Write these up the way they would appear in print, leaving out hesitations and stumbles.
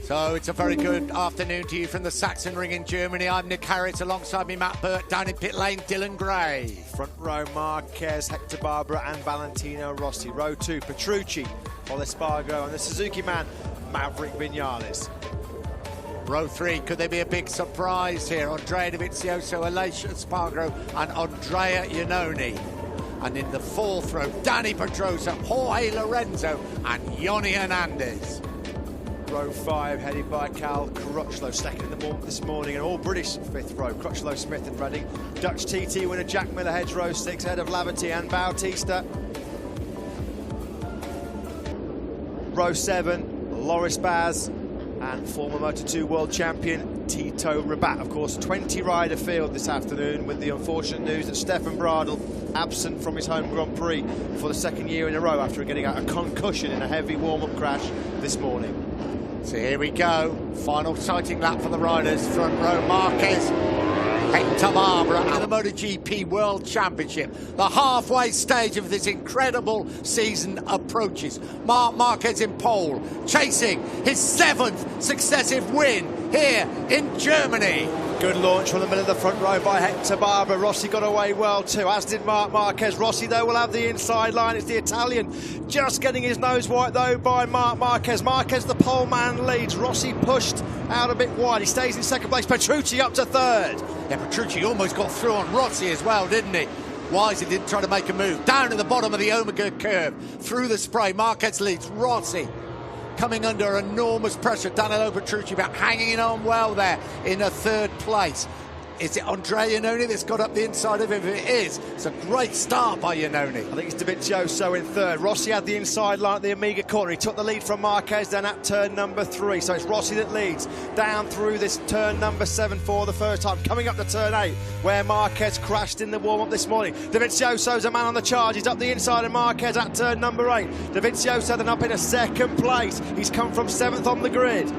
So it's a very good afternoon to you from the Sachsenring in Germany. I'm Nick Harris, alongside me Matt Burt, down in pit lane Dylan Gray. Front row Marquez, Hector Barbera and Valentino Rossi. Row 2 Petrucci, Espargaro and the Suzuki man Maverick Vinales. Row 3, could there be a big surprise here? Andrea Dovizioso, Alessia Espargaro and Andrea Iannone. And in the fourth row, Dani Pedrosa, Jorge Lorenzo and Yoni Hernandez. Row 5 headed by Cal Crutchlow, second in the this morning, and all British fifth row. Crutchlow, Smith and Redding. Dutch TT winner Jack Miller heads row 6 ahead of Laverty and Bautista. Row 7, Loris Baz and former Moto2 world champion Tito Rabat. Of course, 20 rider field this afternoon, with the unfortunate news that Stefan Bradl absent from his home Grand Prix for the second year in a row after getting a concussion in a heavy warm-up crash this morning. So here we go, final sighting lap for the riders. Front row Marquez, Hector Barbera and the Motogp World Championship. The halfway stage of this incredible season approaches. Marc Marquez in pole, chasing his 7th successive win here in Germany. Good launch from the middle of the front row by Hector Barbera. Rossi got away well too, as did Marc Marquez. Rossi, though, will have the inside line. It's the Italian just getting his nose white, though, by Marc Marquez. Marquez, the pole man, leads. Rossi pushed out a bit wide. He stays in second place. Petrucci up to third. Yeah, Petrucci almost got through on Rossi as well, didn't he? Wise, he didn't try to make a move. Down to the bottom of the Omega curve, through the spray. Marquez leads. Rossi coming under enormous pressure. Danilo Petrucci about hanging on well there in a third place. Is it Andrea Iannone that's got up the inside of him? If it is, it's a great start by Iannone. I think it's Dovizioso in third. Rossi had the inside line at the Omega corner. He took the lead from Marquez then at turn number 3. So it's Rossi that leads down through this turn number 7 for the first time. Coming up to turn 8, where Marquez crashed in the warm-up this morning. Dovizioso's a man on the charge. He's up the inside of Marquez at turn number 8. Dovizioso then up in a second place. He's come from 7th on the grid.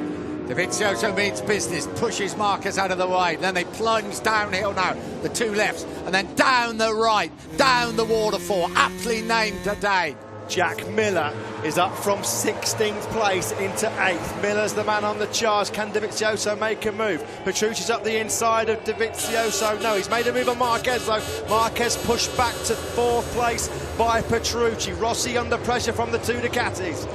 Dovizioso means business, pushes Marquez out of the way. Then they plunge downhill now, the two lefts, and then down the right, down the waterfall, aptly named today. Jack Miller is up from 16th place into 8th. Miller's the man on the charge. Can Dovizioso make a move? Petrucci's up the inside of Dovizioso. No, he's made a move on Marquez, though. Marquez pushed back to 4th place by Petrucci. Rossi under pressure from the two Ducatis.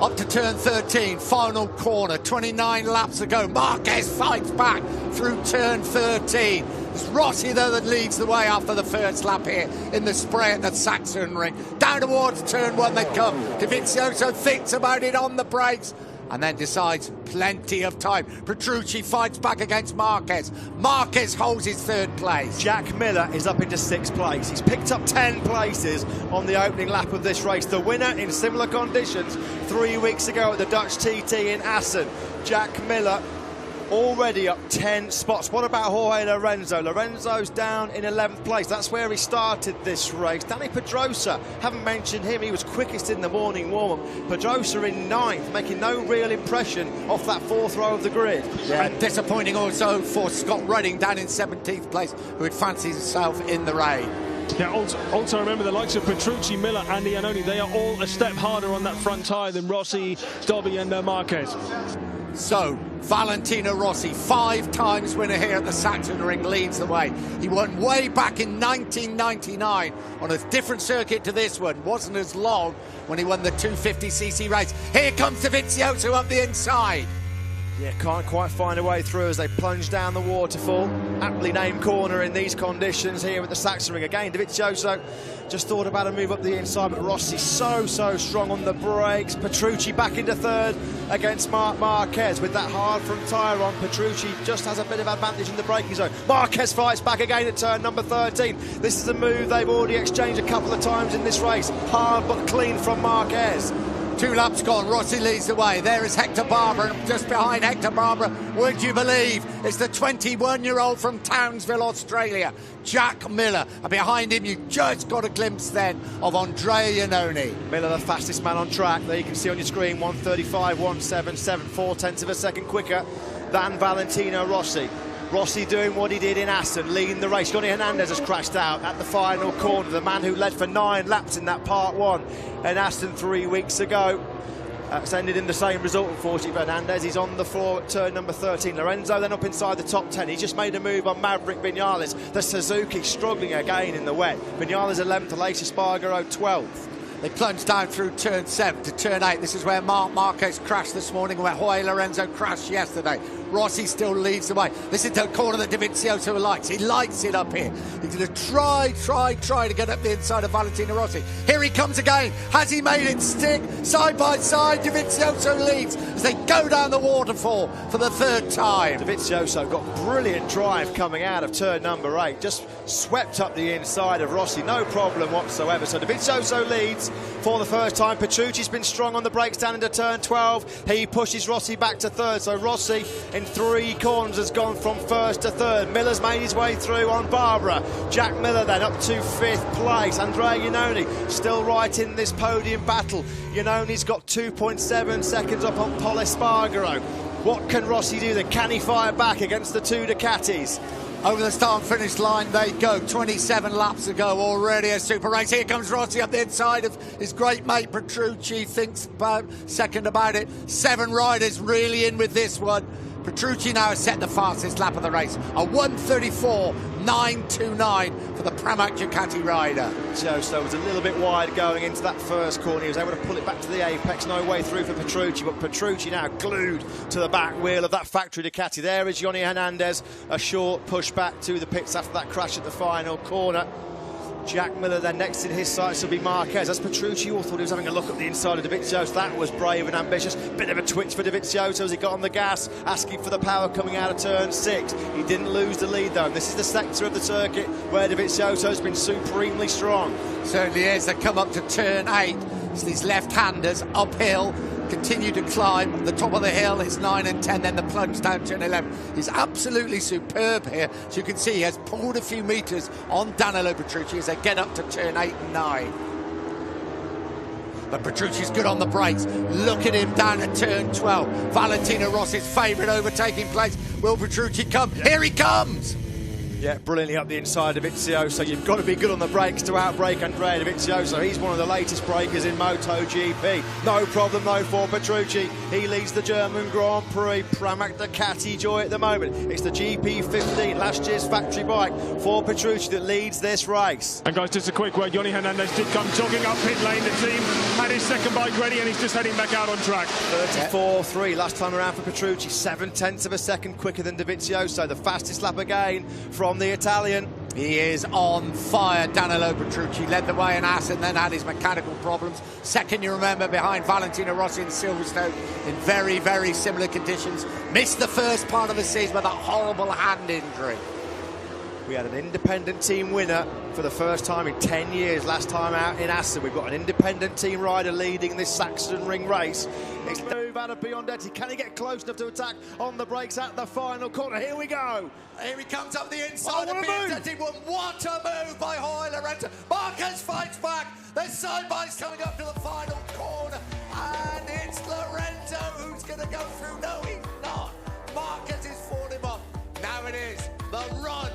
Up to turn 13, final corner, 29 laps to go. Marquez fights back through turn 13. It's Rossi, though, that leads the way after the first lap here in the spray at the Sachsenring. Down towards turn 1 they come. Dovizioso thinks about it on the brakes and then decides plenty of time. Petrucci fights back against Marquez. Marquez holds his 3rd place. Jack Miller is up into 6th place. He's picked up 10 places on the opening lap of this race. The winner in similar conditions 3 weeks ago at the Dutch TT in Assen. Jack Miller already up 10 spots. What about Jorge Lorenzo? Lorenzo's down in 11th place. That's where he started this race. Dani Pedrosa, haven't mentioned him. He was quickest in the morning warm-up. Pedrosa in 9th, making no real impression off that 4th row of the grid. Yeah, and disappointing also for Scott Redding down in 17th place, who had fancied himself in the rain. Yeah, also remember the likes of Petrucci, Miller and Iannone, they are all a step harder on that front tyre than Rossi, Dobby and Marquez. So, Valentino Rossi, 5 times winner here at the Sachsenring, leads the way. He won way back in 1999 on a different circuit to this one. Wasn't as long when he won the 250cc race. Here comes Dovizioso up the inside. Yeah, can't quite find a way through as they plunge down the waterfall. Aptly named corner in these conditions here at the Sachsenring. Again, Dovizioso just thought about a move up the inside, but Rossi so strong on the brakes. Petrucci back into 3rd against Marc Marquez with that hard front tyre on. Petrucci just has a bit of advantage in the braking zone. Marquez fights back again at turn number 13. This is a move they've already exchanged a couple of times in this race. Hard but clean from Marquez. 2 laps gone, Rossi leads the way. There is Hector Barbera, and just behind Hector Barbera, would you believe, it's the 21-year-old from Townsville, Australia, Jack Miller. And behind him, you just got a glimpse then of Andrea Iannone. Miller, the fastest man on track. There you can see on your screen, 1:35, 1:77, 4/10 of a second quicker than Valentino Rossi. Rossi doing what he did in Assen, leading the race. Yoni Hernandez has crashed out at the final corner, the man who led for 9 laps in that part 1 in Assen 3 weeks ago. It's ended in the same result, unfortunately. Fernandez, he's on the floor at turn number 13. Lorenzo then up inside the top 10. He's just made a move on Maverick Vinales. The Suzuki struggling again in the wet. Vinales 11th, Aleix Espargaro 12th. They plunged down through turn 7 to turn 8. This is where Marc Marquez crashed this morning, where Jorge Lorenzo crashed yesterday. Rossi still leads the way. This is the corner that Dovizioso likes. He likes it up here. He's going to try to get up the inside of Valentino Rossi. Here he comes again. Has he made it stick? Side by side, Dovizioso leads as they go down the waterfall for the third time. Dovizioso got brilliant drive coming out of turn number 8. Just swept up the inside of Rossi. No problem whatsoever. So Dovizioso leads for the first time. Petrucci's been strong on the brakes down into turn 12. He pushes Rossi back to third. So Rossi in 3 corners has gone from first to third. Miller's made his way through on Barbara. Jack Miller then up to 5th place. Andrea Iannone still right in this podium battle. Iannone's got 2.7 seconds up on Pol Espargaro. What can Rossi do then? Can he fire back against the 2 Ducatis? Over the start and finish line they go. 27 laps ago, already a super race. Here comes Rossi up the inside of his great mate Petrucci. Thinks about second about it. 7 riders really in with this one. Petrucci now has set the fastest lap of the race. A 1:34.929 for the Pramac Ducati rider. Dovizioso was a little bit wide going into that first corner. He was able to pull it back to the apex. No way through for Petrucci, but Petrucci now glued to the back wheel of that factory Ducati. There is Johnny Hernandez. A short push back to the pits after that crash at the final corner. Jack Miller then next in his sights will be Marquez. As Petrucci all thought he was having a look at the inside of Dovizioso. That was brave and ambitious. Bit of a twitch for Dovizioso as he got on the gas, asking for the power coming out of turn 6. He didn't lose the lead though. And this is the sector of the circuit where Dovizioso's been supremely strong. Certainly is. They come up to turn 8. It's these left-handers uphill. Continue to climb. The top of the hill is 9 and 10, then the plunge down turn 11. He's absolutely superb here. So you can see he has pulled a few metres on Danilo Petrucci as they get up to turn 8 and 9. But Petrucci's good on the brakes. Look at him down at turn 12. Valentino Rossi's favourite overtaking place. Will Petrucci come? Yeah. Here he comes! Yeah, brilliantly up the inside of Dovizioso. You've got to be good on the brakes to outbrake Andrea Dovizioso. He's one of the latest breakers in Motogp. No problem though for Petrucci. He leads the German Grand Prix. Pramac Ducati joy at the moment. It's the GP15, last year's factory bike for Petrucci that leads this race. And guys, just a quick word. Johnny Hernandez did come jogging up pit lane. The team had his second bike ready and he's just heading back out on track. 34.3 last time around for Petrucci. 0.7 of a second quicker than Dovizioso. The fastest lap again from the Italian. He is on fire. Danilo Petrucci led the way in Assen, then had his mechanical problems. Second, you remember, behind Valentino Rossi in Silverstone in very, very similar conditions. Missed the first part of the season with a horrible hand injury. We had an independent team winner for the first time in 10 years last time out in Assen. We've got an independent team rider leading this Sachsenring race. It's the move out of Biondetti. Can he get close enough to attack on the brakes at the final corner? Here we go. Here he comes up the inside of Biondetti. What a move by Jorge Lorenzo. Marquez fights back. There's side-bys coming up to the final corner. And it's Lorenzo who's going to go through. No, he's not. Marquez is fought him off. Now it is the run